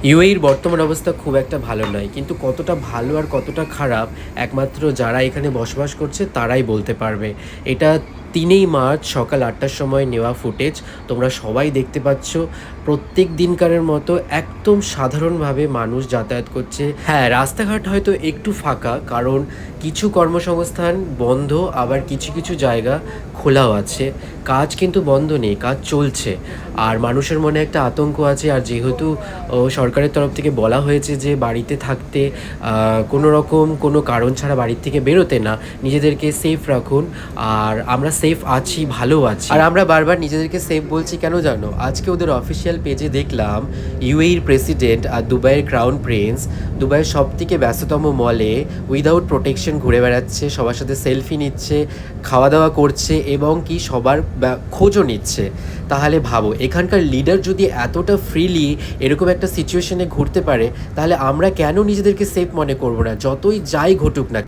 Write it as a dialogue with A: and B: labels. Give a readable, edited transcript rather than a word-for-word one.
A: ইউএইর বর্তমান অবস্থা খুব একটা ভালো নয়, কিন্তু কতটা ভালো আর কতটা খারাপ একমাত্র যারা এখানে বসবাস করছে তারাই বলতে পারবে। এটা ৩ই মার্চ সকাল ৮টার সময় নেওয়া ফুটেজ। তোমরা সবাই দেখতে পাচ্ছ প্রত্যেক দিনকারের মতো একদম সাধারণভাবে মানুষ যাতায়াত করছে। হ্যাঁ, রাস্তাঘাট হয়তো একটু ফাঁকা, কারণ কিছু কর্মসংস্থান বন্ধ, আবার কিছু কিছু জায়গা খোলাও আছে। কাজ কিন্তু বন্ধ নেই, কাজ চলছে। আর মানুষের মনে একটা আতঙ্ক আছে, আর যেহেতু সরকারের তরফ থেকে বলা হয়েছে যে বাড়িতে থাকতে, কোনো রকম কোনো কারণ ছাড়া বাড়ির থেকে বেরোতে না, নিজেদেরকে সেফ রাখুন। আর আমরা সেফ আছি, ভালো আছি। আর আমরা বারবার নিজেদেরকে সেফ বলছি কেন জানো? আজকে ওদের অফিসিয়াল পেজে দেখলাম ইউএইর প্রেসিডেন্ট আর দুবাইয়ের ক্রাউন প্রিন্স দুবাইয়ের সবথেকে ব্যস্ততম মলে উইদাউট প্রোটেকশন ঘুরে বেড়াচ্ছে, সবার সাথে সেলফি নিচ্ছে, খাওয়া দাওয়া করছে এবং কি সবার খোঁজও নিচ্ছে। তাহলে ভাবো, এখানকার লিডার যদি এতটা ফ্রিলি এরকম একটা সিচুয়েশনে ঘুরতে পারে, তাহলে আমরা কেন নিজেদেরকে সেফ মনে করবো না, যতই যাই ঘটুক না।